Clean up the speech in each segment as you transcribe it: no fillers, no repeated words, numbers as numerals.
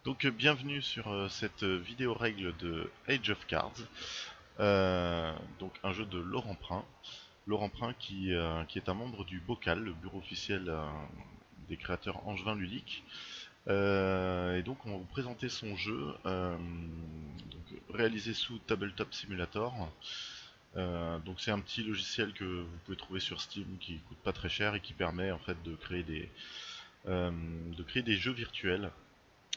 Donc bienvenue sur cette vidéo règle de Age of Cards, donc un jeu de Laurent Prin. Laurent Prin qui est un membre du BOCAL, le bureau officiel des créateurs angevins ludiques. Et donc on va vous présenter son jeu, donc, réalisé sous Tabletop Simulator. Donc c'est un petit logiciel que vous pouvez trouver sur Steam qui coûte pas très cher et qui permet en fait de créer des jeux virtuels,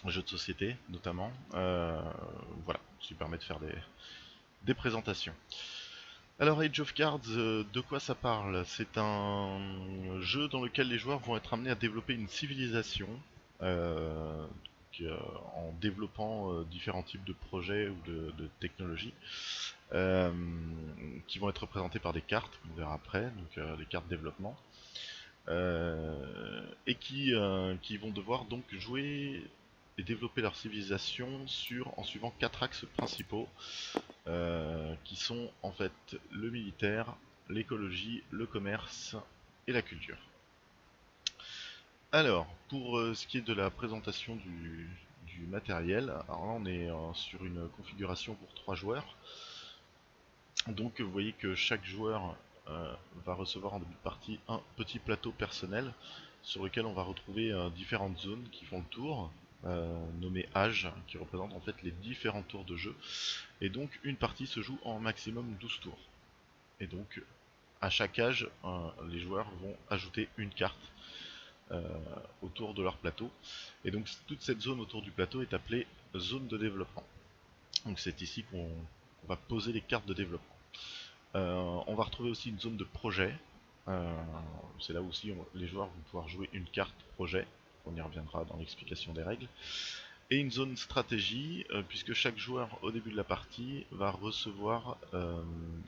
jeux de société notamment, voilà, qui permet de faire des présentations. Alors Age of Cards, de quoi ça parle? C'est un jeu dans lequel les joueurs vont être amenés à développer une civilisation, donc, en développant différents types de projets ou de technologies, euh, qui vont être représentés par des cartes, qu'on verra après, donc les cartes développement, et qui vont devoir donc jouer et développer leur civilisation en suivant quatre axes principaux, qui sont en fait le militaire, l'écologie, le commerce et la culture. Alors, pour ce qui est de la présentation du matériel, alors là on est sur une configuration pour 3 joueurs. Donc vous voyez que chaque joueur va recevoir en début de partie un petit plateau personnel sur lequel on va retrouver différentes zones qui font le tour, nommées âges, qui représentent en fait les différents tours de jeu. Et donc une partie se joue en maximum 12 tours. Et donc à chaque âge, les joueurs vont ajouter une carte euh, autour de leur plateau. Et donc toute cette zone autour du plateau est appelée zone de développement. Donc c'est ici qu'on va poser les cartes de développement. On va retrouver aussi une zone de projet. Euh, c'est là aussi les joueurs vont pouvoir jouer une carte projet. On y reviendra dans l'explication des règles. Et une zone stratégie, puisque chaque joueur au début de la partie va recevoir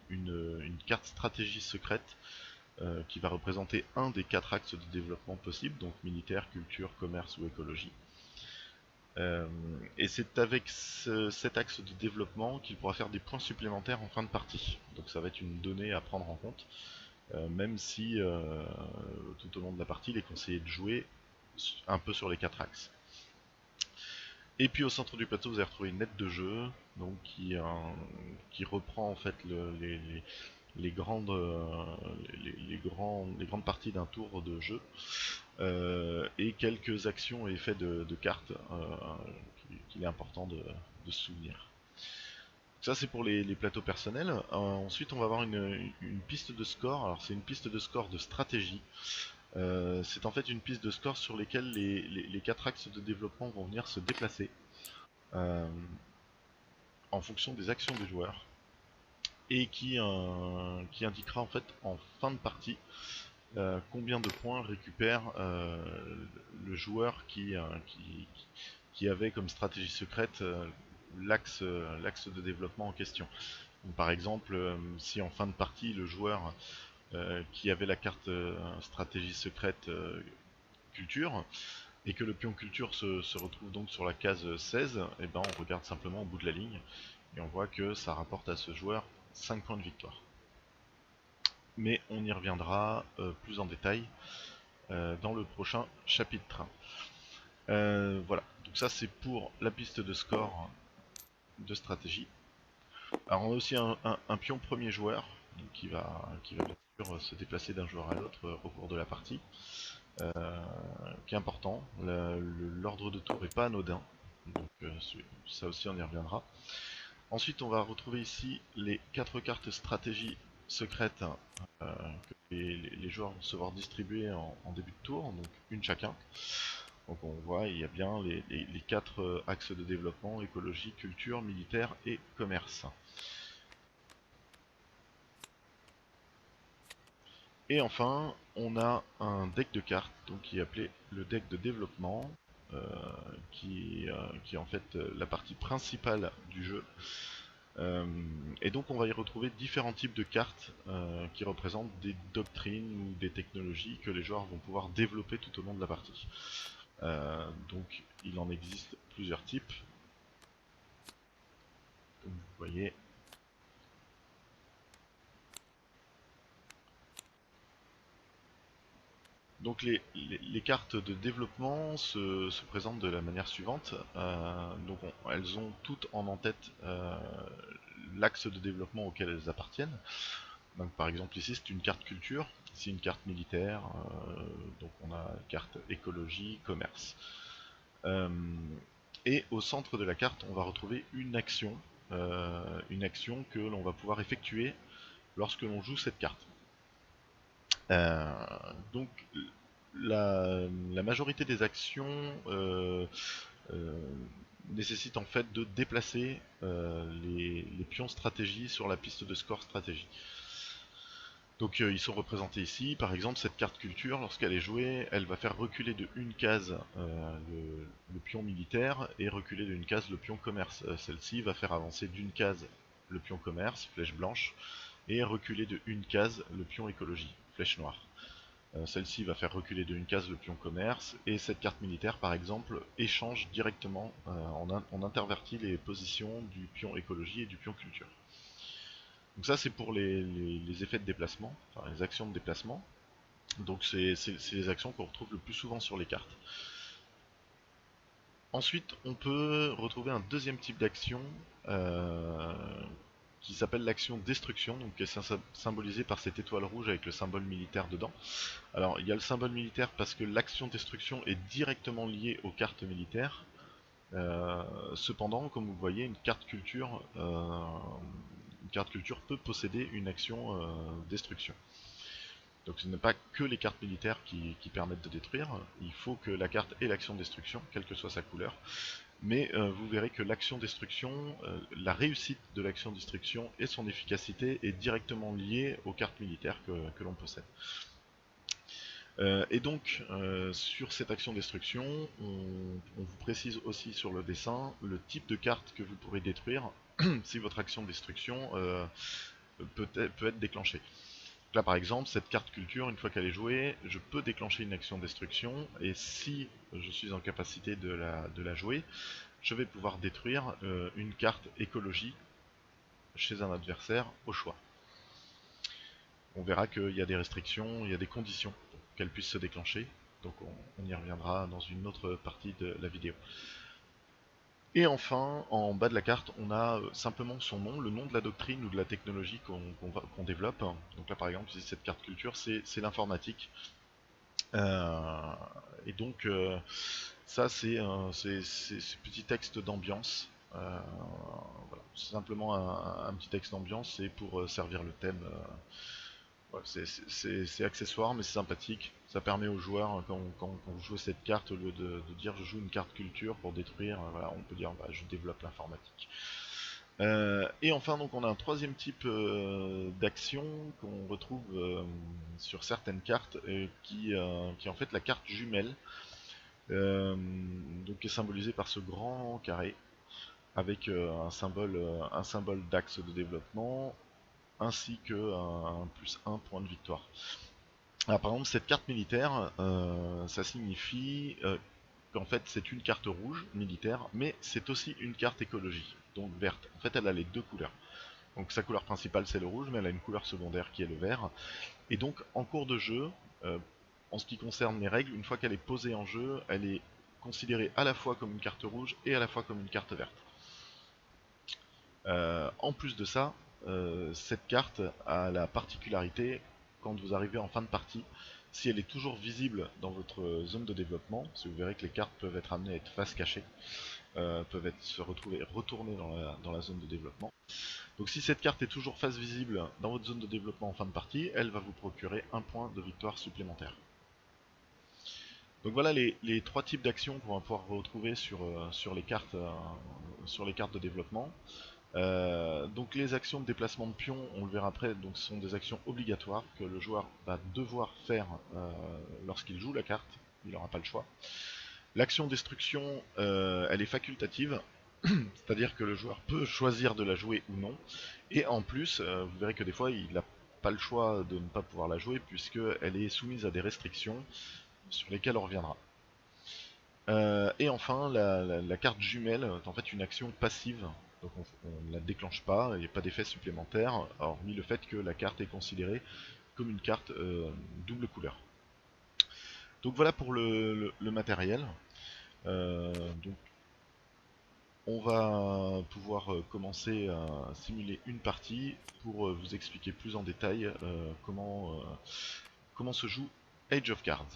une carte stratégie secrète qui va représenter un des 4 axes de développement possibles, donc militaire, culture, commerce ou écologie. Et c'est avec cet axe de développement qu'il pourra faire des points supplémentaires en fin de partie. Donc ça va être une donnée à prendre en compte, même si tout au long de la partie il est conseillé de jouer un peu sur les 4 axes. Et puis au centre du plateau vous allez retrouver une aide de jeu, donc qui reprend en fait les grandes, les grandes parties d'un tour de jeu, et quelques actions et effets de cartes qu'il est important de se souvenir. Ça c'est pour les plateaux personnels. Ensuite on va avoir une piste de score. Alors c'est une piste de score de stratégie. C'est en fait une piste de score sur lesquelles les 4 axes de développement vont venir se déplacer euh, en fonction des actions des joueurs, et qui indiquera en fait en fin de partie combien de points récupère le joueur qui avait comme stratégie secrète l'axe de développement en question. Donc, par exemple, si en fin de partie le joueur qui avait la carte stratégie secrète culture, et que le pion culture se retrouve donc sur la case 16, et ben on regarde simplement au bout de la ligne et on voit que ça rapporte à ce joueur 5 points de victoire. Mais on y reviendra plus en détail dans le prochain chapitre. Voilà, donc ça c'est pour la piste de score de stratégie. Alors on a aussi un pion premier joueur donc qui va bien sûr se déplacer d'un joueur à l'autre au cours de la partie, qui est important. L'ordre de tour est pas anodin, donc ça aussi on y reviendra. Ensuite on va retrouver ici les 4 cartes stratégie secrètes que les joueurs vont se voir distribuer en début de tour, donc une chacun. Donc on voit il y a bien les 4 axes de développement: écologie, culture, militaire et commerce. Et enfin on a un deck de cartes donc, qui est appelé le deck de développement, euh, qui est en fait la partie principale du jeu. Et donc on va y retrouver différents types de cartes qui représentent des doctrines ou des technologies que les joueurs vont pouvoir développer tout au long de la partie. Donc il en existe plusieurs types. Comme vous voyez, Donc les cartes de développement se présentent de la manière suivante. Elles ont toutes en tête l'axe de développement auquel elles appartiennent. Donc par exemple ici c'est une carte culture, ici une carte militaire, donc on a carte écologie, commerce. Euh, et au centre de la carte on va retrouver une action que l'on va pouvoir effectuer lorsque l'on joue cette carte. Euh, donc la majorité des actions euh, nécessitent en fait de déplacer les pions stratégie sur la piste de score stratégie. Donc ils sont représentés ici, par exemple cette carte culture, lorsqu'elle est jouée, elle va faire reculer de une case le pion militaire et reculer de une case le pion commerce. Celle-ci va faire avancer d'une case le pion commerce, flèche blanche, et reculer de une case le pion écologie, flèche noire. Celle-ci va faire reculer de une case le pion commerce, et cette carte militaire par exemple échange directement, on intervertit les positions du pion écologie et du pion culture. Donc ça c'est pour les effets de déplacement, enfin les actions de déplacement. Donc c'est les actions qu'on retrouve le plus souvent sur les cartes. Ensuite on peut retrouver un deuxième type d'action euh, qui s'appelle l'action destruction, donc qui est symbolisée par cette étoile rouge avec le symbole militaire dedans. Alors il y a le symbole militaire parce que l'action destruction est directement liée aux cartes militaires. Cependant, comme vous voyez, une carte culture peut posséder une action destruction. Donc ce n'est pas que les cartes militaires qui permettent de détruire, il faut que la carte ait l'action destruction, quelle que soit sa couleur. Mais vous verrez que l'action destruction, la réussite de l'action destruction et son efficacité est directement liée aux cartes militaires que l'on possède. Et donc, sur cette action destruction, on vous précise aussi sur le dessin le type de carte que vous pourrez détruire si votre action destruction peut être déclenchée. Là par exemple, cette carte culture, une fois qu'elle est jouée, je peux déclencher une action destruction, et si je suis en capacité de la jouer, je vais pouvoir détruire une carte écologie chez un adversaire au choix. On verra qu'il y a des restrictions, il y a des conditions pour qu'elle puisse se déclencher, donc on y reviendra dans une autre partie de la vidéo. Et enfin, en bas de la carte, on a simplement son nom, le nom de la doctrine ou de la technologie qu'on développe. Donc là par exemple, ici, cette carte culture, c'est l'informatique. Et donc ça c'est ce petit texte d'ambiance. Voilà. C'est simplement un petit texte d'ambiance, c'est pour servir le thème. Ouais, c'est accessoire mais c'est sympathique. Ça permet aux joueurs, quand vous jouez cette carte, au lieu de dire je joue une carte culture pour détruire, voilà, on peut dire bah, je développe l'informatique. Et enfin donc on a un troisième type d'action qu'on retrouve sur certaines cartes qui est en fait la carte jumelle, donc qui est symbolisée par ce grand carré avec un symbole d'axe de développement ainsi que un plus 1 point de victoire. Alors, par exemple cette carte militaire, ça signifie qu'en fait c'est une carte rouge militaire mais c'est aussi une carte écologie, donc verte. En fait elle a les deux couleurs. Donc sa couleur principale c'est le rouge, mais elle a une couleur secondaire qui est le vert. Et donc en cours de jeu, en ce qui concerne les règles, une fois qu'elle est posée en jeu, elle est considérée à la fois comme une carte rouge et à la fois comme une carte verte. En plus de ça, cette carte a la particularité, quand vous arrivez en fin de partie, si elle est toujours visible dans votre zone de développement, si vous verrez que les cartes peuvent être amenées à être face cachée, se retrouver retournées dans la zone de développement. Donc si cette carte est toujours face visible dans votre zone de développement en fin de partie, elle va vous procurer un point de victoire supplémentaire. Donc voilà les trois types d'actions qu'on va pouvoir retrouver sur les cartes de développement. Donc les actions de déplacement de pions, on le verra après, donc ce sont des actions obligatoires que le joueur va devoir faire lorsqu'il joue la carte, il n'aura pas le choix. L'action destruction, elle est facultative, c'est-à-dire que le joueur peut choisir de la jouer ou non, et en plus, vous verrez que des fois il n'a pas le choix de ne pas pouvoir la jouer puisqu'elle est soumise à des restrictions sur lesquelles on reviendra. Et enfin, la carte jumelle est en fait une action passive, donc on ne la déclenche pas, il n'y a pas d'effet supplémentaire, hormis le fait que la carte est considérée comme une carte double couleur. Donc voilà pour le matériel. Donc on va pouvoir commencer à simuler une partie pour vous expliquer plus en détail comment se joue Age of Cards.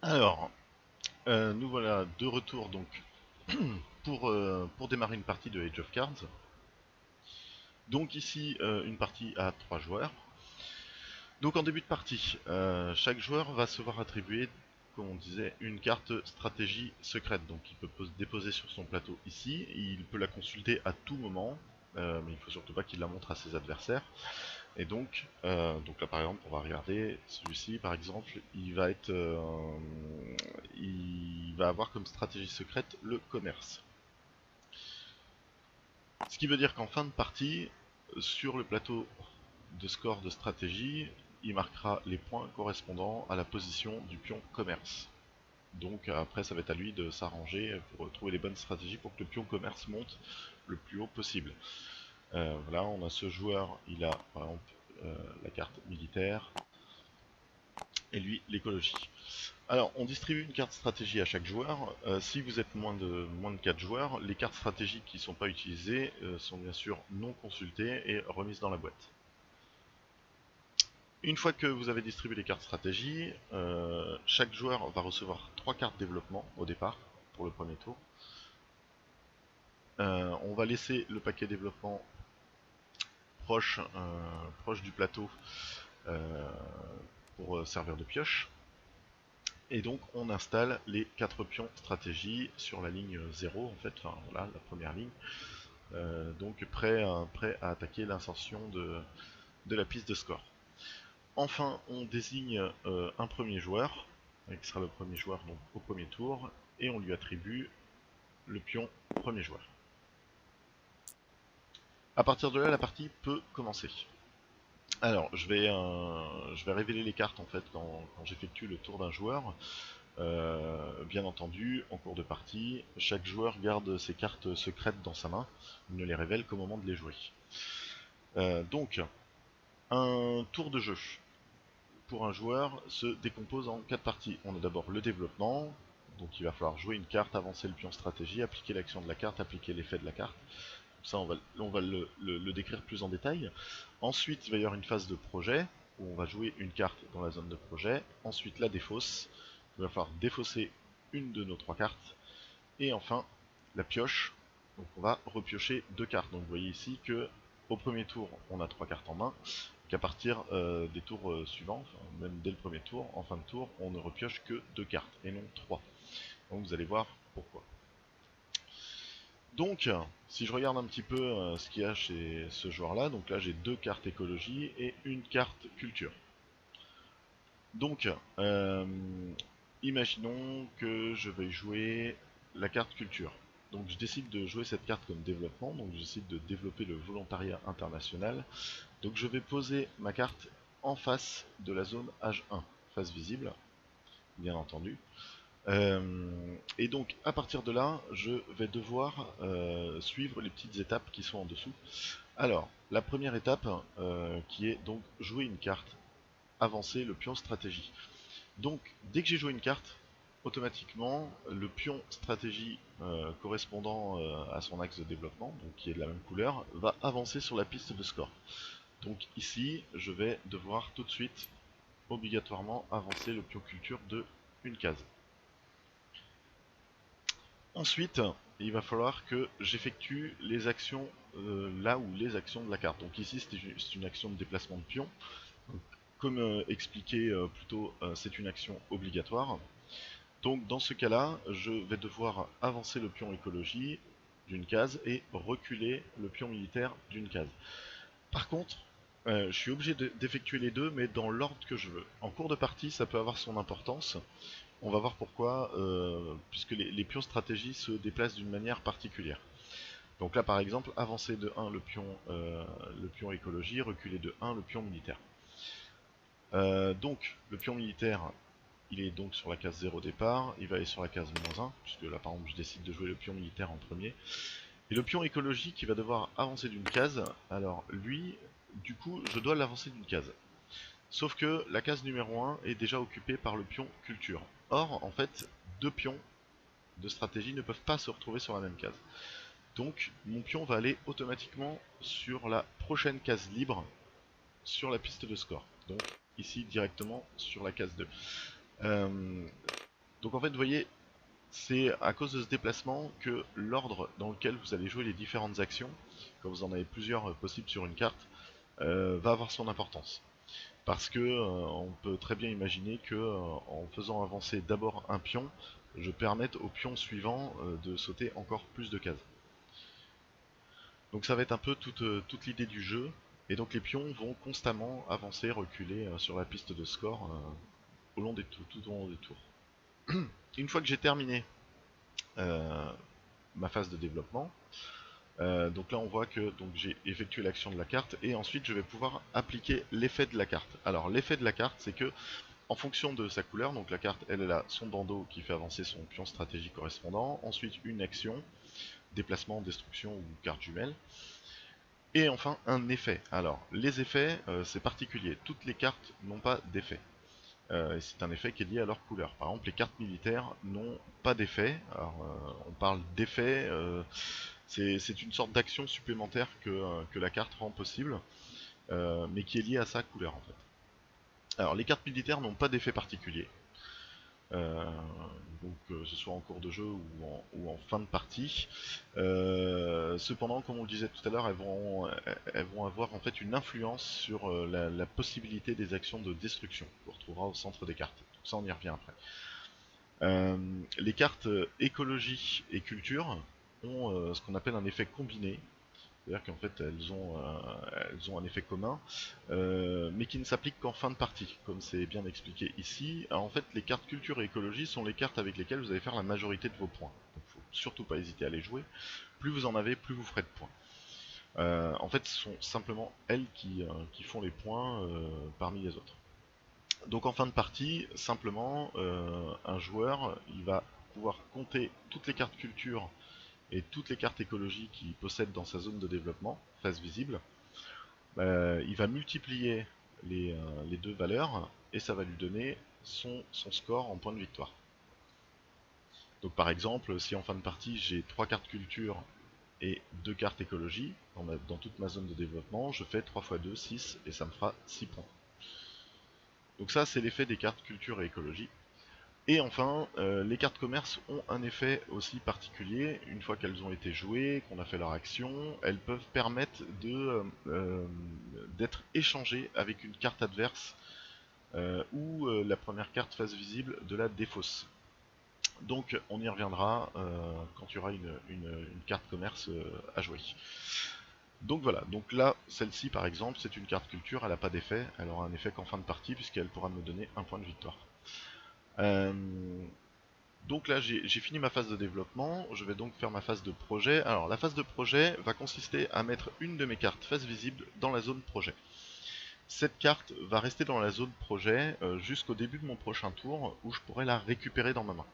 Alors, nous voilà de retour donc pour démarrer une partie de Age of Cards. Donc ici, une partie à 3 joueurs. Donc en début de partie, chaque joueur va se voir attribuer, comme on disait, une carte stratégie secrète. Donc il peut déposer sur son plateau ici, il peut la consulter à tout moment, mais il faut surtout pas qu'il la montre à ses adversaires. Et donc là par exemple, on va regarder celui-ci par exemple, il va avoir comme stratégie secrète le commerce. Ce qui veut dire qu'en fin de partie, sur le plateau de score de stratégie, il marquera les points correspondant à la position du pion commerce. Donc après ça va être à lui de s'arranger pour trouver les bonnes stratégies pour que le pion commerce monte le plus haut possible. Voilà, on a ce joueur, il a par exemple la carte militaire et lui l'écologie. Alors on distribue une carte stratégie à chaque joueur. Si vous êtes moins de 4 joueurs, les cartes stratégiques qui ne sont pas utilisées sont bien sûr non consultées et remises dans la boîte. Une fois que vous avez distribué les cartes stratégie, chaque joueur va recevoir 3 cartes développement au départ pour le premier tour. On va laisser le paquet développement proche du plateau pour servir de pioche. Et donc on installe les 4 pions stratégie sur la ligne 0 en fait, enfin voilà la première ligne. Donc prêt à attaquer l'insertion de la piste de score. Enfin, on désigne un premier joueur, qui sera le premier joueur donc, au premier tour, et on lui attribue le pion premier joueur. A partir de là, la partie peut commencer. Alors, je vais révéler les cartes en fait quand j'effectue le tour d'un joueur. Bien entendu, en cours de partie, chaque joueur garde ses cartes secrètes dans sa main, il ne les révèle qu'au moment de les jouer. Donc, un tour de jeu pour un joueur se décompose en 4 parties. On a d'abord le développement, donc il va falloir jouer une carte, avancer le pion stratégie, appliquer l'action de la carte, appliquer l'effet de la carte. Ça, on va le décrire plus en détail. Ensuite, il va y avoir une phase de projet, où on va jouer une carte dans la zone de projet. Ensuite, la défausse. Il va falloir défausser une de nos 3 cartes. Et enfin, la pioche. Donc on va repiocher 2 cartes. Donc vous voyez ici que au premier tour, on a 3 cartes en main, qu'à partir des tours suivants, enfin, même dès le premier tour, en fin de tour, on ne repioche que 2 cartes et non 3. Donc vous allez voir pourquoi. Donc, si je regarde un petit peu ce qu'il y a chez ce joueur-là, donc là j'ai 2 cartes écologie et une carte culture. Donc, imaginons que je veuille jouer la carte culture. Donc je décide de jouer cette carte comme développement, donc je décide de développer le volontariat international. Donc je vais poser ma carte en face de la zone H1, face visible, bien entendu. Et donc à partir de là, je vais devoir suivre les petites étapes qui sont en dessous. Alors, la première étape, qui est donc jouer une carte, avancer le pion stratégie. Donc, dès que j'ai joué une carte, automatiquement, le pion stratégie correspondant à son axe de développement, donc qui est de la même couleur, va avancer sur la piste de score. Donc ici, je vais devoir tout de suite, obligatoirement, avancer le pion culture de une case. Ensuite, il va falloir que j'effectue les actions là où les actions de la carte. Donc ici, c'est une action de déplacement de pion. Comme expliqué plus tôt, c'est une action obligatoire. Donc dans ce cas-là, je vais devoir avancer le pion écologie d'une case et reculer le pion militaire d'une case. Par contre, je suis obligé d'effectuer les deux, mais dans l'ordre que je veux. En cours de partie, ça peut avoir son importance. On va voir pourquoi, puisque les pions stratégie se déplacent d'une manière particulière. Donc là, par exemple, avancer de 1 le pion écologie, reculer de 1 le pion militaire. Donc, le pion militaire, il est donc sur la case 0 départ, il va aller sur la case -1, puisque là, par exemple, je décide de jouer le pion militaire en premier. Et le pion écologique qui va devoir avancer d'une case, alors lui, du coup, je dois l'avancer d'une case. Sauf que la case numéro 1 est déjà occupée par le pion culture. Or, en fait, deux pions de stratégie ne peuvent pas se retrouver sur la même case. Donc, mon pion va aller automatiquement sur la prochaine case libre sur la piste de score. Donc, ici, directement sur la case 2. Donc, en fait, vous voyez, c'est à cause de ce déplacement que l'ordre dans lequel vous allez jouer les différentes actions, quand vous en avez plusieurs possibles sur une carte, va avoir son importance. Parce que on peut très bien imaginer que en faisant avancer d'abord un pion, je permette au pion suivant de sauter encore plus de cases. Donc ça va être un peu toute l'idée du jeu, et donc les pions vont constamment avancer, reculer sur la piste de score au long des tout au long des tours. Une fois que j'ai terminé euh, ma phase de développement, donc là on voit que j'ai effectué l'action de la carte et ensuite je vais pouvoir appliquer l'effet de la carte. Alors l'effet de la carte c'est que en fonction de sa couleur, donc la carte elle a son bandeau qui fait avancer son pion stratégique correspondant, ensuite une action, déplacement, destruction ou carte jumelle, et enfin un effet. Alors les effets c'est particulier, toutes les cartes n'ont pas d'effet. Et c'est un effet qui est lié à leur couleur. Par exemple, les cartes militaires n'ont pas d'effet. Alors, on parle d'effet, c'est une sorte d'action supplémentaire que la carte rend possible, mais qui est liée à sa couleur en fait. Alors, les cartes militaires n'ont pas d'effet particulier. Euh, donc ce soit en cours de jeu ou en fin de partie. Cependant, comme on le disait tout à l'heure, elles vont avoir en fait une influence sur la possibilité des actions de destruction qu'on retrouvera au centre des cartes. Donc ça, on y revient après. Les cartes écologie et culture ont ce qu'on appelle un effet combiné, c'est-à-dire qu'en fait elles ont un effet commun, mais qui ne s'applique qu'en fin de partie, comme c'est bien expliqué ici. Alors, en fait, les cartes culture et écologie sont les cartes avec lesquelles vous allez faire la majorité de vos points. Donc faut surtout pas hésiter à les jouer. Plus vous en avez, plus vous ferez de points. En fait, ce sont simplement elles qui font les points parmi les autres. Donc en fin de partie, simplement, un joueur il va pouvoir compter toutes les cartes culture et toutes les cartes écologie qu'il possède dans sa zone de développement, face visible. Il va multiplier les deux valeurs et ça va lui donner son score en points de victoire. Donc par exemple, si en fin de partie j'ai 3 cartes culture et 2 cartes écologie dans toute ma zone de développement, je fais 3 x 2, 6 et ça me fera 6 points. Donc ça c'est l'effet des cartes culture et écologie. Et enfin, les cartes commerce ont un effet aussi particulier. Une fois qu'elles ont été jouées, qu'on a fait leur action, elles peuvent permettre d'être échangées avec une carte adverse ou la première carte face visible de la défausse. Donc on y reviendra quand il y aura une carte commerce à jouer. Donc voilà, donc là, celle-ci par exemple, c'est une carte culture, elle n'a pas d'effet, elle aura un effet qu'en fin de partie puisqu'elle pourra me donner un point de victoire. Euh, Donc là j'ai fini ma phase de développement, je vais donc faire ma phase de projet. Alors la phase de projet va consister à mettre une de mes cartes face visible dans la zone projet. Cette carte va rester dans la zone projet jusqu'au début de mon prochain tour où je pourrai la récupérer dans ma main.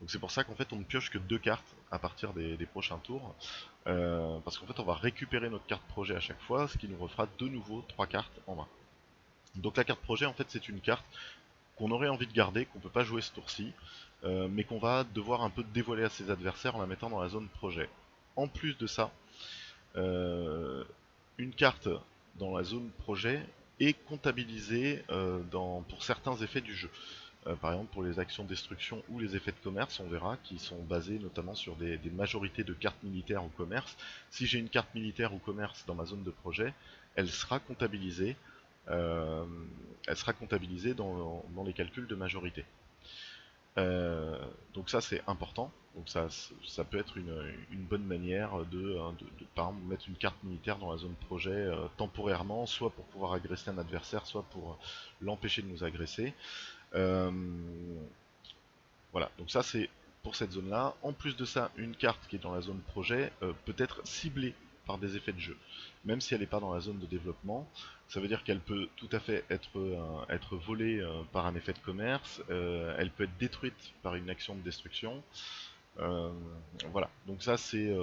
Donc c'est pour ça qu'en fait on ne pioche que 2 cartes à partir des prochains tours. Parce qu'en fait on va récupérer notre carte projet à chaque fois, ce qui nous refera de nouveau 3 cartes en main. Donc la carte projet en fait c'est une carte qu'on aurait envie de garder, qu'on peut pas jouer ce tour-ci, mais qu'on va devoir un peu dévoiler à ses adversaires en la mettant dans la zone projet. En plus de ça, une carte dans la zone projet est comptabilisée pour certains effets du jeu. Par exemple pour les actions de destruction ou les effets de commerce, on verra, qui sont basés notamment sur des majorités de cartes militaires ou commerce. Si j'ai une carte militaire ou commerce dans ma zone de projet, elle sera comptabilisée euh, dans les calculs de majorité. Donc ça c'est important. Donc ça peut être une bonne manière de par exemple mettre une carte militaire dans la zone projet temporairement, soit pour pouvoir agresser un adversaire, soit pour l'empêcher de nous agresser. Euh, voilà, donc ça c'est pour cette zone là. En plus de ça, une carte qui est dans la zone projet peut être ciblée par des effets de jeu, même si elle n'est pas dans la zone de développement. Ça veut dire qu'elle peut tout à fait être volée par un effet de commerce, elle peut être détruite par une action de destruction, Voilà, donc ça c'est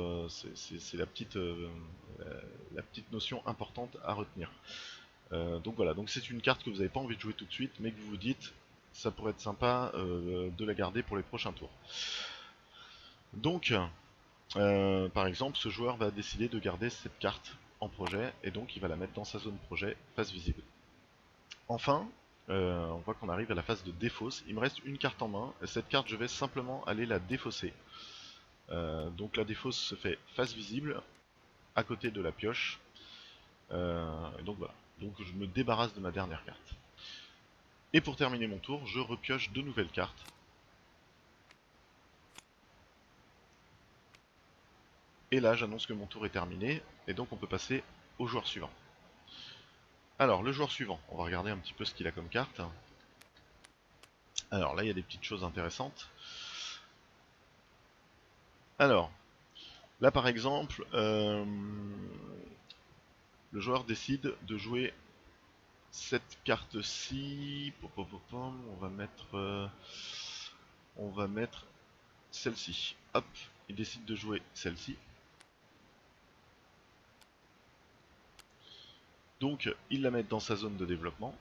la petite notion importante à retenir. Donc voilà, donc c'est une carte que vous n'avez pas envie de jouer tout de suite, mais que vous vous dites, ça pourrait être sympa de la garder pour les prochains tours. Donc, par exemple, ce joueur va décider de garder cette carte en projet, et donc il va la mettre dans sa zone projet, face visible. Enfin, on voit qu'on arrive à la phase de défausse. Il me reste une carte en main, et cette carte je vais simplement aller la défausser. Donc la défausse se fait face visible, à côté de la pioche. Et donc voilà, donc je me débarrasse de ma dernière carte. Et pour terminer mon tour, je repioche deux nouvelles cartes. Et là, j'annonce que mon tour est terminé, et donc on peut passer au joueur suivant. Alors, le joueur suivant, on va regarder un petit peu ce qu'il a comme carte. Alors là, il y a des petites choses intéressantes. Alors, là par exemple, le joueur décide de jouer cette carte-ci. On va mettre celle-ci. Hop, il décide de jouer celle-ci. Donc, il la met dans sa zone de développement.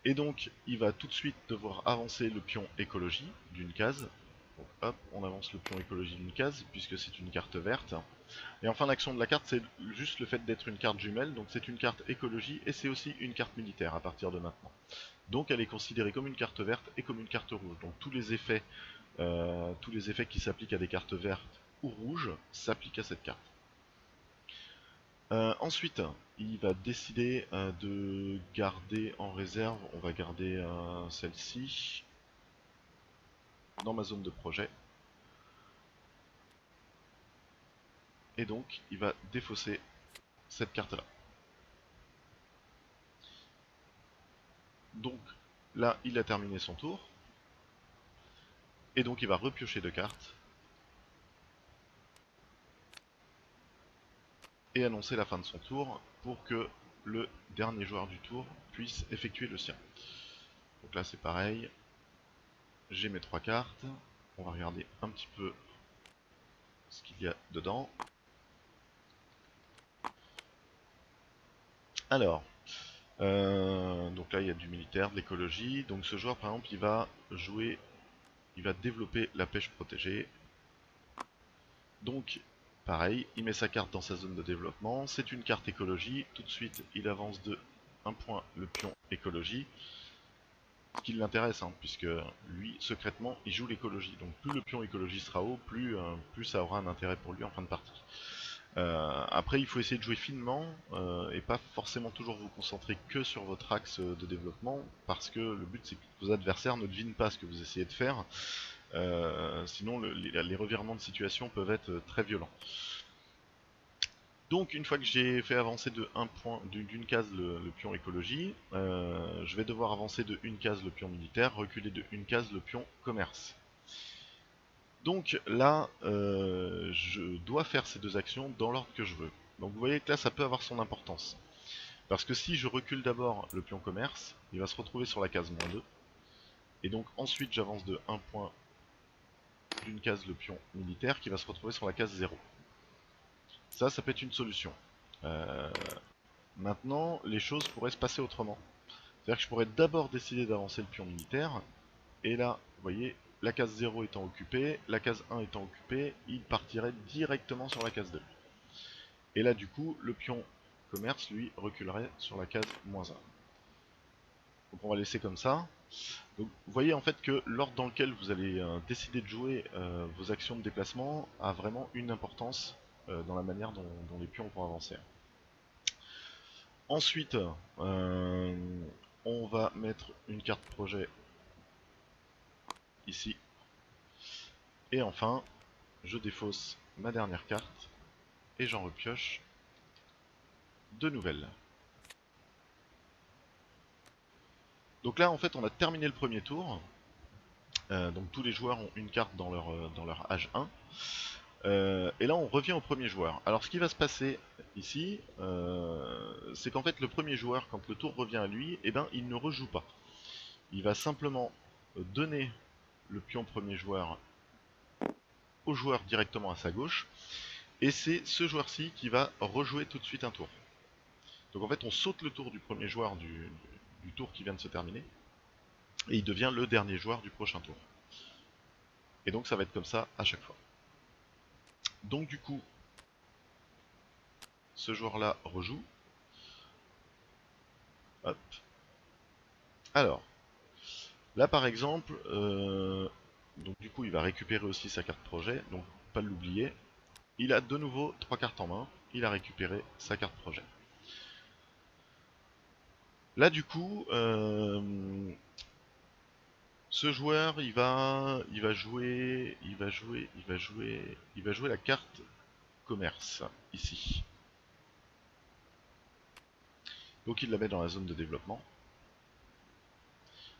Et donc, il va tout de suite devoir avancer le pion écologie d'une case. Donc, hop, on avance le pion écologie d'une case, puisque c'est une carte verte. Et enfin, l'action de la carte, c'est juste le fait d'être une carte jumelle. Donc, c'est une carte écologie, et c'est aussi une carte militaire à partir de maintenant. Donc, elle est considérée comme une carte verte et comme une carte rouge. Donc, tous les effets qui s'appliquent à des cartes vertes ou rouges s'appliquent à cette carte. Ensuite, il va décider de garder en réserve, on va garder celle-ci dans ma zone de projet. Et donc, il va défausser cette carte-là. Donc, là, il a terminé son tour. Et donc, il va repiocher deux cartes. Et annoncer la fin de son tour pour que le dernier joueur du tour puisse effectuer le sien. Donc là, c'est pareil. J'ai mes trois cartes. On va regarder un petit peu ce qu'il y a dedans. Alors, donc là il y a du militaire, de l'écologie. Donc ce joueur par exemple il va développer la pêche protégée. Donc pareil, il met sa carte dans sa zone de développement. C'est une carte écologie. Tout de suite il avance de 1 point le pion écologie. Ce qui l'intéresse, hein, puisque lui secrètement il joue l'écologie. Donc plus le pion écologie sera haut, plus ça aura un intérêt pour lui en fin de partie. Après, il faut essayer de jouer finement et pas forcément toujours vous concentrer que sur votre axe de développement, parce que le but c'est que vos adversaires ne devinent pas ce que vous essayez de faire, sinon les revirements de situation peuvent être très violents. Donc une fois que j'ai fait avancer de 1 point, d'une case le pion écologie, je vais devoir avancer de une case le pion militaire, reculer de une case le pion commerce. Donc là, je dois faire ces deux actions dans l'ordre que je veux. Donc vous voyez que là, ça peut avoir son importance. Parce que si je recule d'abord le pion commerce, il va se retrouver sur la case -2. Et donc ensuite, j'avance de 1 point d'une case le pion militaire qui va se retrouver sur la case 0. Ça peut être une solution. Maintenant, les choses pourraient se passer autrement. C'est-à-dire que je pourrais d'abord décider d'avancer le pion militaire, et là, vous voyez, la case 0 étant occupée, la case 1 étant occupée, il partirait directement sur la case 2. Et là, du coup, le pion commerce, lui, reculerait sur la case -1. Donc on va laisser comme ça. Donc vous voyez en fait que l'ordre dans lequel vous allez décider de jouer vos actions de déplacement a vraiment une importance dans la manière dont les pions vont avancer. Ensuite, on va mettre une carte projet ici. Et enfin, je défausse ma dernière carte et j'en repioche deux nouvelles. Donc là en fait on a terminé le premier tour. Donc tous les joueurs ont une carte dans leur H1. Et là on revient au premier joueur. Alors ce qui va se passer ici, c'est qu'en fait le premier joueur, quand le tour revient à lui, eh ben, il ne rejoue pas. Il va simplement donner le pion premier joueur au joueur directement à sa gauche, et c'est ce joueur-ci qui va rejouer tout de suite un tour. Donc en fait on saute le tour du premier joueur du tour qui vient de se terminer, et il devient le dernier joueur du prochain tour. Et donc ça va être comme ça à chaque fois. Donc du coup, ce joueur-là rejoue. Hop. Alors, là par exemple, donc du coup il va récupérer aussi sa carte projet, donc pas l'oublier. Il a de nouveau 3 cartes en main, il a récupéré sa carte projet. Là du coup, ce joueur il va jouer la carte commerce ici. Donc il la met dans la zone de développement.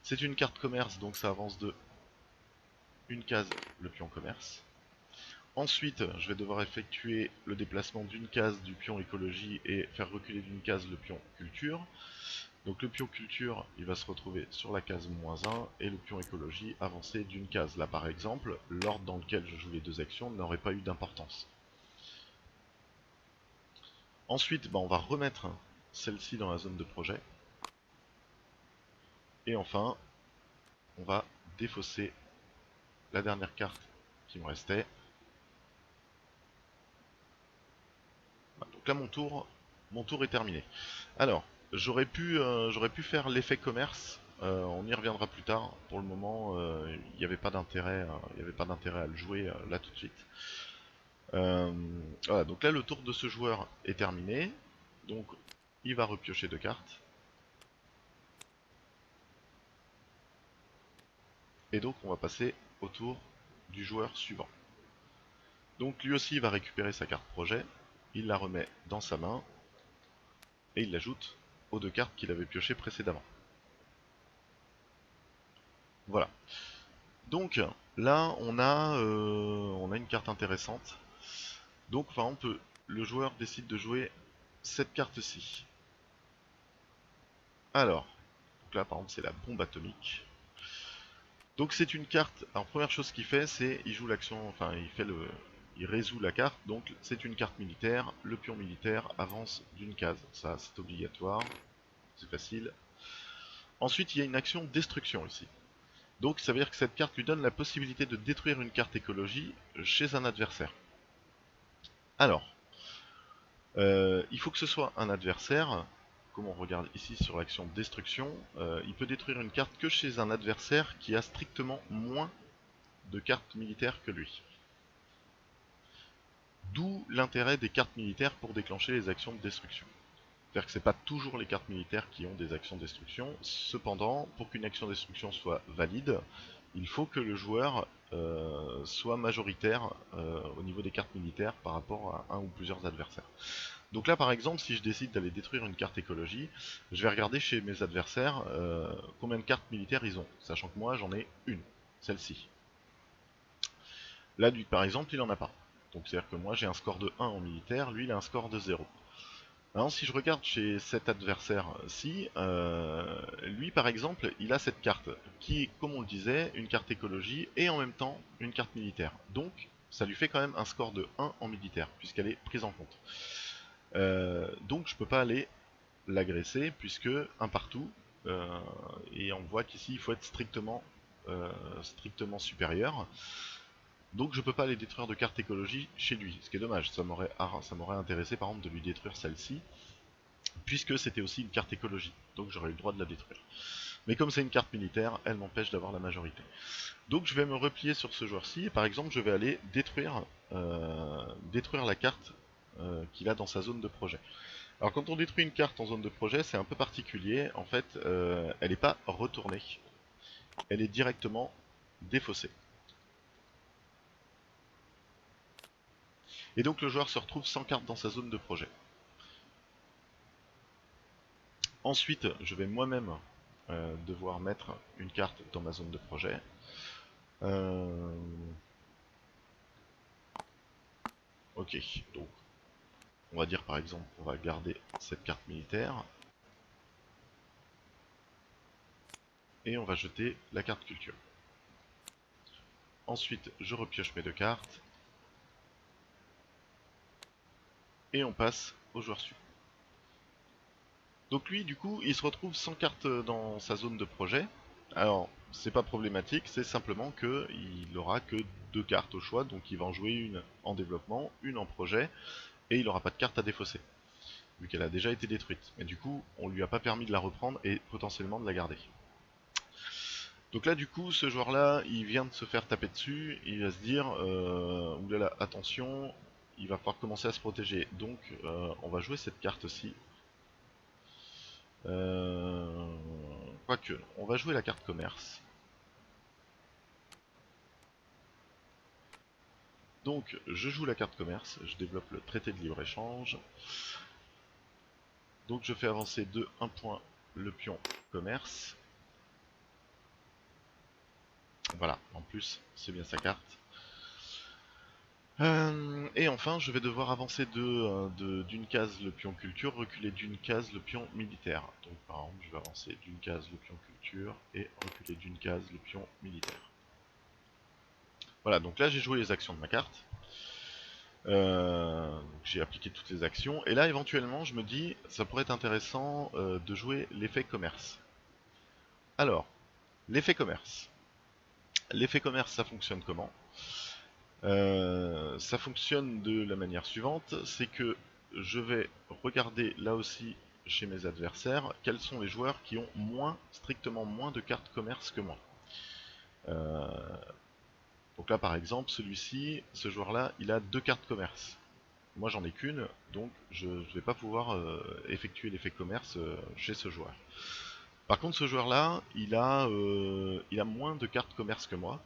C'est une carte commerce, donc ça avance de une case le pion commerce. Ensuite, je vais devoir effectuer le déplacement d'une case du pion écologie et faire reculer d'une case le pion culture. Donc le pion culture, il va se retrouver sur la case -1 et le pion écologie avancer d'une case. Là par exemple, l'ordre dans lequel je joue les deux actions n'aurait pas eu d'importance. Ensuite, on va remettre celle-ci dans la zone de projet. Et enfin, on va défausser la dernière carte qui me restait. Voilà, donc là mon tour est terminé. Alors, j'aurais pu faire l'effet commerce. On y reviendra plus tard. Pour le moment, il n'y avait pas d'intérêt, à le jouer là tout de suite. Voilà, donc là le tour de ce joueur est terminé. Donc il va repiocher 2 cartes. Et donc on va passer au tour du joueur suivant. Donc lui aussi il va récupérer sa carte projet. Il la remet dans sa main. Et il l'ajoute aux 2 cartes qu'il avait piochées précédemment. Voilà. Donc là on a une carte intéressante. Donc par exemple le joueur décide de jouer cette carte-ci. Alors, donc là par exemple c'est la bombe atomique. Donc c'est une carte. Alors première chose qu'il fait, c'est il joue l'action, enfin il résout la carte. Donc c'est une carte militaire. Le pion militaire avance d'une case. Ça c'est obligatoire. C'est facile. Ensuite il y a une action destruction ici. Donc ça veut dire que cette carte lui donne la possibilité de détruire une carte écologie chez un adversaire. Alors, il faut que ce soit un adversaire. Comme on regarde ici sur l'action destruction, il peut détruire une carte que chez un adversaire qui a strictement moins de cartes militaires que lui. D'où l'intérêt des cartes militaires pour déclencher les actions de destruction. C'est-à-dire que ce n'est pas toujours les cartes militaires qui ont des actions de destruction. Cependant, pour qu'une action de destruction soit valide, il faut que le joueur soit majoritaire au niveau des cartes militaires par rapport à un ou plusieurs adversaires. Donc là par exemple, si je décide d'aller détruire une carte écologie, je vais regarder chez mes adversaires combien de cartes militaires ils ont, sachant que moi j'en ai une, celle-ci. Là par exemple il en a pas. Donc c'est à dire que moi j'ai un score de 1 en militaire, lui il a un score de 0. Alors si je regarde chez cet adversaire-ci, lui par exemple, il a cette carte qui est, comme on le disait, une carte écologie et en même temps une carte militaire. Donc ça lui fait quand même un score de 1 en militaire, puisqu'elle est prise en compte. Donc je peux pas aller l'agresser, puisque un partout, et on voit qu'ici il faut être strictement supérieur. Donc je peux pas aller détruire de carte écologie chez lui, ce qui est dommage, ça m'aurait intéressé par exemple de lui détruire celle-ci, puisque c'était aussi une carte écologie, donc j'aurais eu le droit de la détruire. Mais comme c'est une carte militaire, elle m'empêche d'avoir la majorité. Donc je vais me replier sur ce joueur-ci, et par exemple je vais aller détruire la carte qu'il a dans sa zone de projet. Alors quand on détruit une carte en zone de projet, c'est un peu particulier, en fait elle n'est pas retournée, elle est directement défaussée. Et donc le joueur se retrouve sans carte dans sa zone de projet. Ensuite, je vais moi-même devoir mettre une carte dans ma zone de projet. Ok, donc on va dire par exemple qu'on va garder cette carte militaire. Et on va jeter la carte culture. Ensuite, je repioche mes 2 cartes. et on passe au joueur suivant. Donc lui, du coup, il se retrouve sans carte dans sa zone de projet. Alors, c'est pas problématique, c'est simplement qu'il aura que 2 cartes au choix, donc il va en jouer une en développement, une en projet, et il n'aura pas de carte à défausser, vu qu'elle a déjà été détruite. Mais du coup, on lui a pas permis de la reprendre et potentiellement de la garder. Donc là, du coup, ce joueur-là, il vient de se faire taper dessus, il va se dire, oulala, attention, il va falloir commencer à se protéger. Donc, on va jouer cette carte-ci. Quoique, on va jouer la carte commerce. Donc, je joue la carte commerce, je développe le traité de libre-échange. Donc, je fais avancer de 1 point le pion commerce. Voilà, en plus, c'est bien sa carte. Et enfin, je vais devoir avancer d'une case le pion culture, reculer d'une case le pion militaire. Donc par exemple, je vais avancer d'une case le pion culture et reculer d'une case le pion militaire. Voilà, donc là j'ai joué les actions de ma carte. J'ai appliqué toutes les actions. Et là éventuellement je me dis, ça pourrait être intéressant de jouer l'effet commerce. Alors, l'effet commerce. L'effet commerce, ça fonctionne comment? Ça fonctionne de la manière suivante, c'est que je vais regarder là aussi chez mes adversaires quels sont les joueurs qui ont strictement moins de cartes commerce que moi. Euh, donc là par exemple, celui-ci, ce joueur-là, il a 2 cartes commerce. Moi j'en ai qu'une, donc je ne vais pas pouvoir effectuer l'effet commerce chez ce joueur. Par contre ce joueur-là, il a moins de cartes commerce que moi.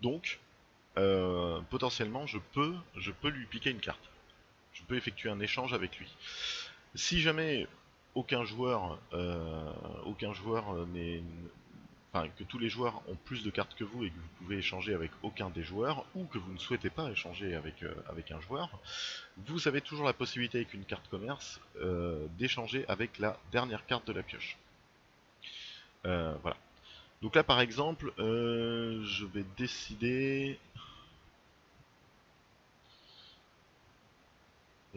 Donc potentiellement je peux lui piquer une carte. Je peux effectuer un échange avec lui. Si jamais aucun joueur n'est, enfin que tous les joueurs ont plus de cartes que vous et que vous pouvez échanger avec aucun des joueurs, ou que vous ne souhaitez pas échanger avec un joueur, vous avez toujours la possibilité avec une carte commerce d'échanger avec la dernière carte de la pioche. Voilà. Donc là par exemple, je vais décider.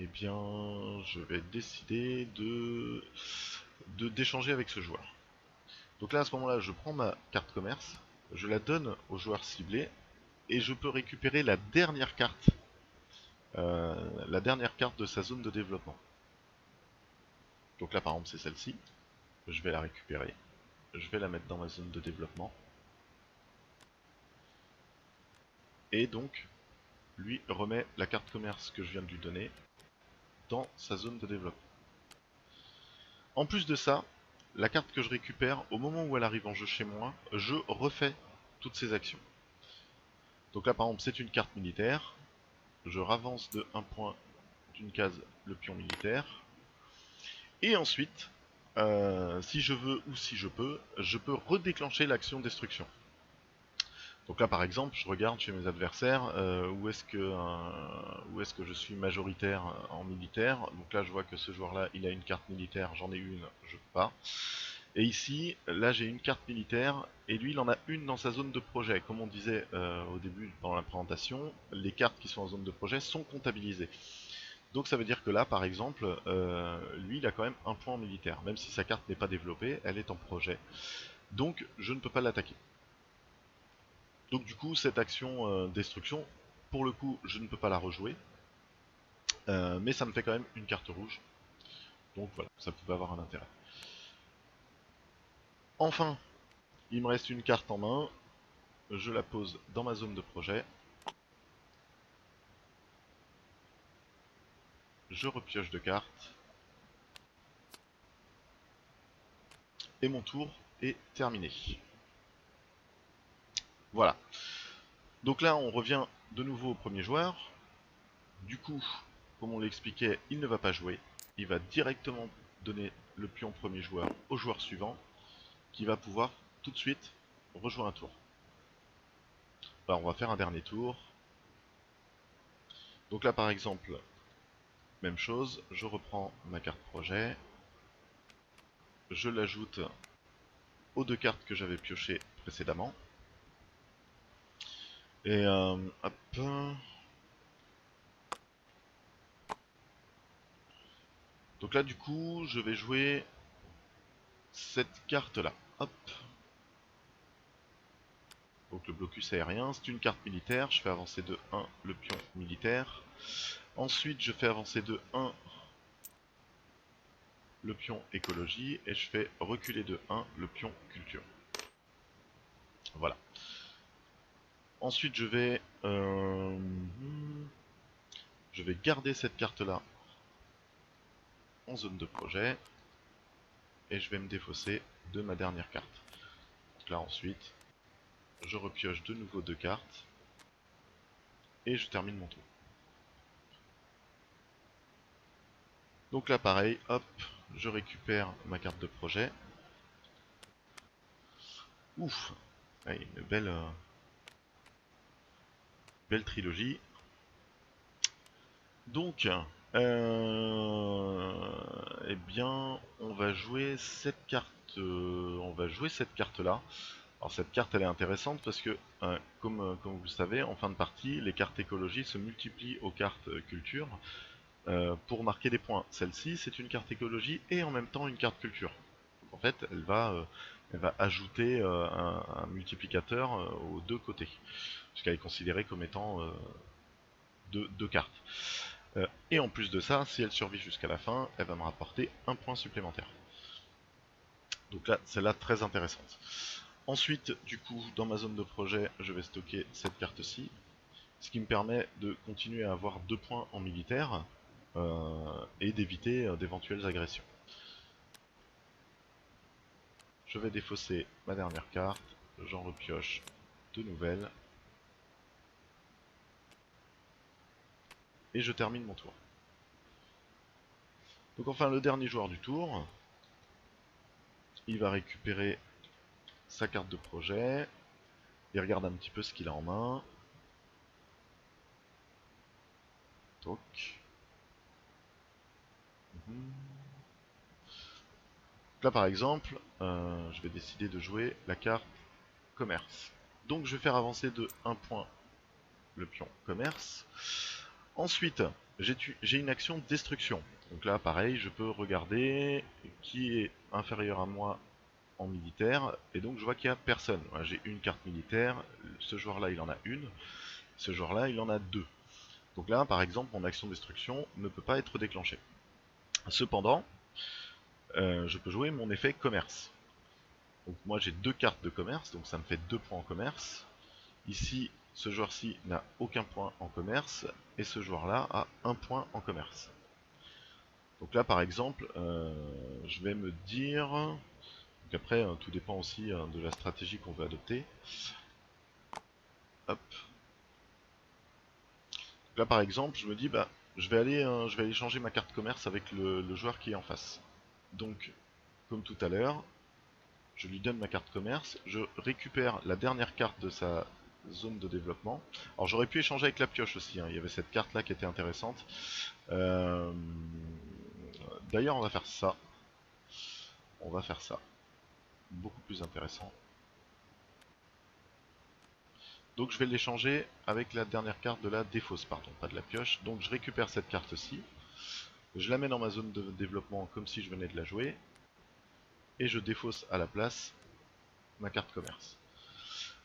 Eh bien, je vais décider d'échanger avec ce joueur. Donc là, à ce moment-là, je prends ma carte commerce, je la donne au joueur ciblé, et je peux récupérer la dernière carte de sa zone de développement. Donc là, par exemple, c'est celle-ci. Je vais la récupérer, je vais la mettre dans ma zone de développement, et donc, lui remet la carte commerce que je viens de lui donner dans sa zone de développement. En plus de ça, la carte que je récupère, au moment où elle arrive en jeu chez moi, je refais toutes ces actions. Donc là par exemple c'est une carte militaire, je ravance de 1 point d'une case le pion militaire, et ensuite, si je veux ou si je peux redéclencher l'action destruction. Donc là par exemple je regarde chez mes adversaires où est-ce que je suis majoritaire en militaire. Donc là je vois que ce joueur là il a une carte militaire, j'en ai une, je peux pas. Et ici, là j'ai une carte militaire, et lui il en a une dans sa zone de projet. Comme on disait au début dans la présentation, les cartes qui sont en zone de projet sont comptabilisées. Donc ça veut dire que là par exemple, lui il a quand même un point en militaire. Même si sa carte n'est pas développée, elle est en projet. Donc je ne peux pas l'attaquer. Donc du coup cette action destruction, pour le coup je ne peux pas la rejouer. Mais ça me fait quand même une carte rouge. Donc voilà, ça pouvait avoir un intérêt. Enfin, il me reste une carte en main. Je la pose dans ma zone de projet. Je repioche 2 cartes. Et mon tour est terminé. Voilà. Donc là, on revient de nouveau au premier joueur. Du coup, comme on l'expliquait, il ne va pas jouer. Il va directement donner le pion premier joueur au joueur suivant, qui va pouvoir tout de suite rejouer un tour. Alors, on va faire un dernier tour. Donc là, par exemple, même chose. Je reprends ma carte projet. Je l'ajoute aux 2 cartes que j'avais piochées précédemment. Et hop. Donc là du coup je vais jouer cette carte là. Hop. Donc le blocus aérien, c'est une carte militaire, je fais avancer de 1 le pion militaire. Ensuite je fais avancer de 1 le pion écologie et je fais reculer de 1 le pion culture. Voilà. Ensuite je vais garder cette carte là en zone de projet et je vais me défausser de ma dernière carte. Donc là ensuite je repioche de nouveau 2 cartes et je termine mon tour. Donc là pareil, hop, je récupère ma carte de projet. Ouf, allez, une belle trilogie. Donc, eh bien, on va jouer cette carte. On va jouer cette carte là. Alors cette carte elle est intéressante parce que comme vous le savez, en fin de partie, les cartes écologie se multiplient aux cartes culture pour marquer des points. Celle-ci c'est une carte écologie et en même temps une carte culture. Donc, en fait elle va ajouter un multiplicateur aux deux côtés. Puisqu'elle est considérée comme étant deux cartes. Et en plus de ça, si elle survit jusqu'à la fin, elle va me rapporter un point supplémentaire. Donc là, celle-là très intéressante. Ensuite, du coup, dans ma zone de projet, je vais stocker cette carte-ci, ce qui me permet de continuer à avoir 2 points en militaire et d'éviter d'éventuelles agressions. Je vais défausser ma dernière carte, j'en repioche 2 nouvelles, et je termine mon tour. Donc enfin, le dernier joueur du tour, il va récupérer sa carte de projet, il regarde un petit peu ce qu'il a en main. Toc. Là par exemple, je vais décider de jouer la carte commerce. Donc je vais faire avancer de 1 point le pion commerce. Ensuite, j'ai une action destruction. Donc là pareil, je peux regarder qui est inférieur à moi en militaire, et donc je vois qu'il n'y a personne. J'ai une carte militaire, ce joueur là il en a une, ce joueur là il en a deux. Donc là par exemple mon action destruction ne peut pas être déclenchée. Cependant, je peux jouer mon effet commerce. Donc moi j'ai 2 cartes de commerce, donc ça me fait 2 points en commerce. Ici, ce joueur-ci n'a aucun point en commerce, et ce joueur-là a 1 point en commerce. Donc là par exemple, je vais me dire... Donc après, tout dépend aussi de la stratégie qu'on veut adopter. Hop. Donc là par exemple, je me dis, bah, je vais aller changer ma carte commerce avec le joueur qui est en face. Donc, comme tout à l'heure, je lui donne ma carte commerce, je récupère la dernière carte de sa zone de développement. Alors j'aurais pu échanger avec la pioche aussi, hein. Il y avait cette carte là qui était intéressante. D'ailleurs on va faire ça. On va faire ça. Beaucoup plus intéressant. Donc je vais l'échanger avec la dernière carte de la défausse, pardon, pas de la pioche. Donc je récupère cette carte-ci, je la mets dans ma zone de développement comme si je venais de la jouer, et je défausse à la place ma carte commerce.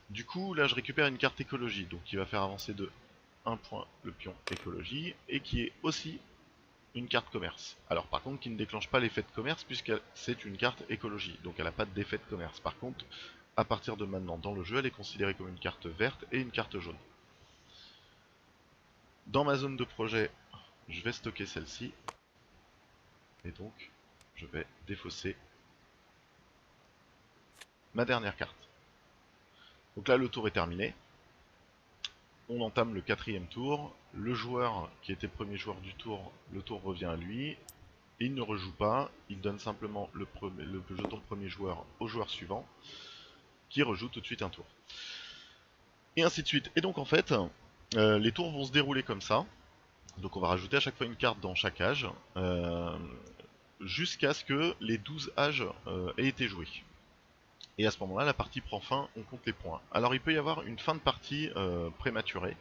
Du coup, là je récupère une carte écologie, donc qui va faire avancer de 1 point le pion écologie, et qui est aussi une carte commerce. Alors par contre qui ne déclenche pas l'effet de commerce puisque c'est une carte écologie, donc elle n'a pas d'effet de commerce. Par contre, à partir de maintenant dans le jeu, elle est considérée comme une carte verte et une carte jaune. Dans ma zone de projet, je vais stocker celle-ci, et donc je vais défausser ma dernière carte. Donc là le tour est terminé. On entame le 4e tour. Le joueur qui était premier joueur du tour, le tour revient à lui. Il ne rejoue pas, il donne simplement le jeton premier joueur au joueur suivant, qui rejoue tout de suite un tour. Et ainsi de suite. Et donc en fait, les tours vont se dérouler comme ça. Donc on va rajouter à chaque fois une carte dans chaque âge, jusqu'à ce que les 12 âges aient été joués. Et à ce moment-là, la partie prend fin, on compte les points. Alors il peut y avoir une fin de partie prématurée.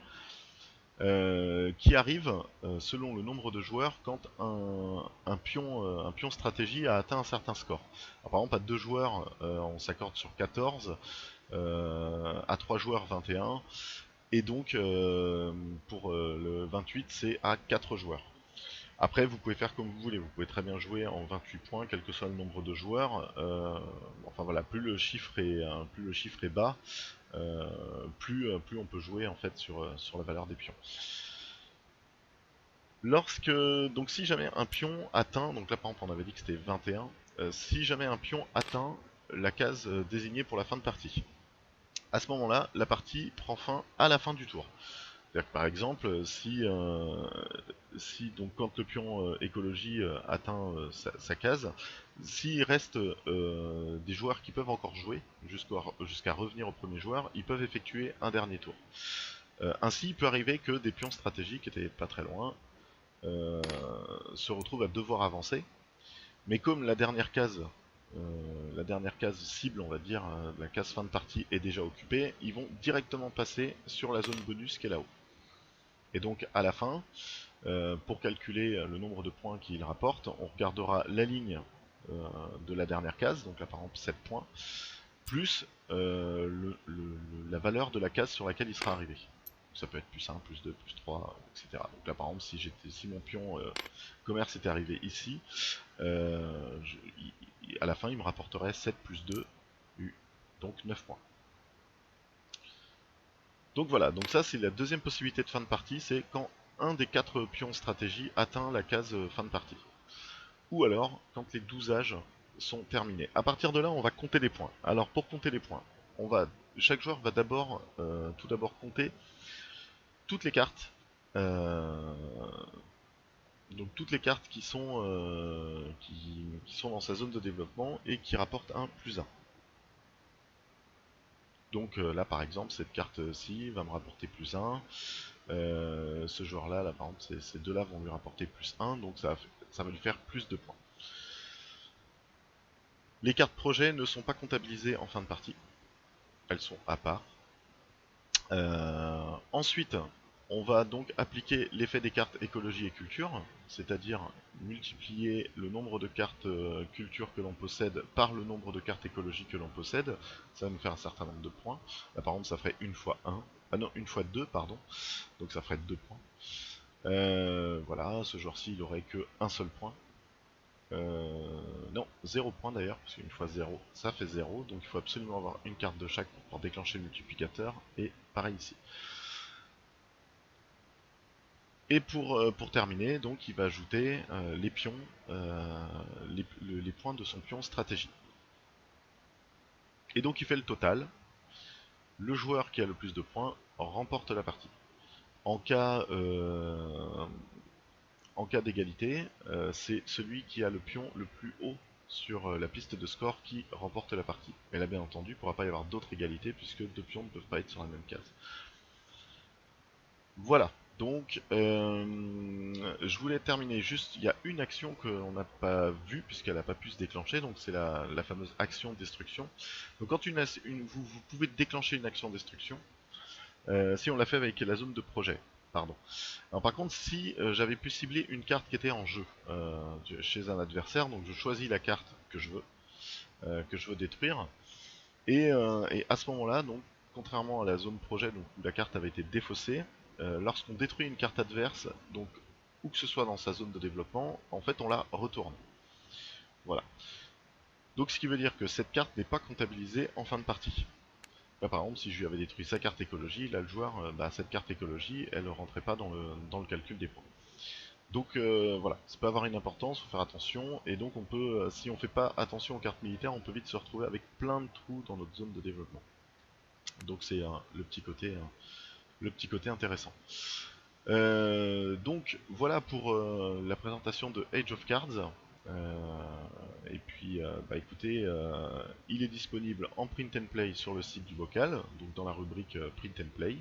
qui arrive selon le nombre de joueurs quand un pion stratégie a atteint un certain score. Alors, par exemple, à 2 joueurs, on s'accorde sur 14, à 3 joueurs 21, et donc pour le 28 c'est à 4 joueurs. Après vous pouvez faire comme vous voulez, vous pouvez très bien jouer en 28 points quel que soit le nombre de joueurs. Enfin voilà, plus le chiffre est bas, plus on peut jouer en fait sur la valeur des pions. Donc si jamais un pion atteint, donc là par exemple on avait dit que c'était 21, si jamais un pion atteint la case désignée pour la fin de partie, à ce moment-là, la partie prend fin à la fin du tour. C'est-à-dire que par exemple, si donc quand le pion écologie atteint sa case, s'il reste des joueurs qui peuvent encore jouer jusqu'à revenir au premier joueur, ils peuvent effectuer un dernier tour. Ainsi, il peut arriver que des pions stratégiques qui étaient pas très loin se retrouvent à devoir avancer, mais comme la dernière case cible, on va dire, la case fin de partie est déjà occupée, ils vont directement passer sur la zone bonus qui est là-haut. Et donc à la fin, pour calculer le nombre de points qu'il rapporte, on regardera la ligne de la dernière case, donc là par exemple 7 points, plus la valeur de la case sur laquelle il sera arrivé. Ça peut être plus 1, plus 2, plus 3, etc. Donc là par exemple si mon pion commerce était arrivé ici, à la fin il me rapporterait 7 plus 2, donc 9 points. Donc voilà, donc ça c'est la deuxième possibilité de fin de partie, c'est quand un des 4 pions stratégie atteint la case fin de partie. Ou alors quand les 12 âges sont terminés. A partir de là, on va compter les points. Alors pour compter les points, chaque joueur va tout d'abord compter toutes les cartes. Donc toutes les cartes qui sont dans sa zone de développement et qui rapportent un plus 1. Donc là par exemple cette carte-ci va me rapporter plus 1. Ce joueur-là, par exemple, ces deux-là vont lui rapporter plus 1, donc ça va lui faire plus de points. Les cartes projet ne sont pas comptabilisées en fin de partie, elles sont à part. Ensuite, on va donc appliquer l'effet des cartes écologie et culture, c'est-à-dire multiplier le nombre de cartes culture que l'on possède par le nombre de cartes écologie que l'on possède. Ça va nous faire un certain nombre de points. Là par exemple ça ferait une fois 1, ah non, une fois 2, pardon, donc ça ferait 2 points. Voilà, ce joueur-ci il aurait que un seul point. Non, 0 point d'ailleurs, parce qu'une fois 0, ça fait 0, donc il faut absolument avoir une carte de chaque pour pouvoir déclencher le multiplicateur, et pareil ici. Et pour terminer, donc il va ajouter les pions, les points de son pion stratégie. Et donc il fait le total. Le joueur qui a le plus de points remporte la partie. En cas d'égalité, c'est celui qui a le pion le plus haut sur la piste de score qui remporte la partie. Et là bien entendu, il ne pourra pas y avoir d'autres égalités puisque deux pions ne peuvent pas être sur la même case. Voilà, donc je voulais terminer juste, il y a une action qu'on n'a pas vue puisqu'elle n'a pas pu se déclencher, donc c'est la fameuse action destruction. Donc quand vous pouvez déclencher une action destruction, si on l'a fait avec la zone de projet, pardon. Alors par contre, si j'avais pu cibler une carte qui était en jeu chez un adversaire, donc je choisis la carte que je veux détruire, et à ce moment-là, donc contrairement à la zone projet donc, où la carte avait été défaussée, lorsqu'on détruit une carte adverse, donc où que ce soit dans sa zone de développement, en fait on la retourne. Voilà. Donc ce qui veut dire que cette carte n'est pas comptabilisée en fin de partie. Là, par exemple, si je lui avais détruit sa carte écologie, là le joueur, cette carte écologie, elle ne rentrait pas dans le calcul des points. Donc voilà, ça peut avoir une importance, faut faire attention, et donc on peut, si on fait pas attention aux cartes militaires, on peut vite se retrouver avec plein de trous dans notre zone de développement. Donc c'est le petit côté intéressant. Donc voilà pour la présentation de Age of Cards. Et puis écoutez, il est disponible en print and play sur le site du bocal, donc dans la rubrique print and play.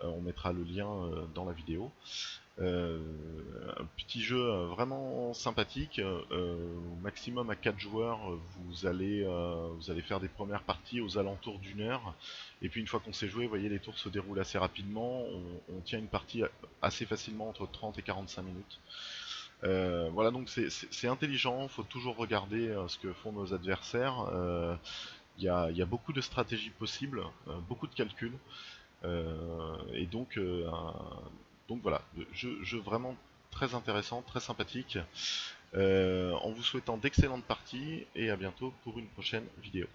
On mettra le lien dans la vidéo. Un petit jeu vraiment sympathique, au maximum à 4 joueurs, vous allez faire des premières parties aux alentours d'une heure, et puis une fois qu'on s'est joué, vous voyez, les tours se déroulent assez rapidement, on tient une partie assez facilement entre 30 et 45 minutes. Voilà, donc c'est intelligent, il faut toujours regarder ce que font nos adversaires. Il y a beaucoup de stratégies possibles, beaucoup de calculs, et donc voilà, jeu vraiment très intéressant, très sympathique, en vous souhaitant d'excellentes parties et à bientôt pour une prochaine vidéo.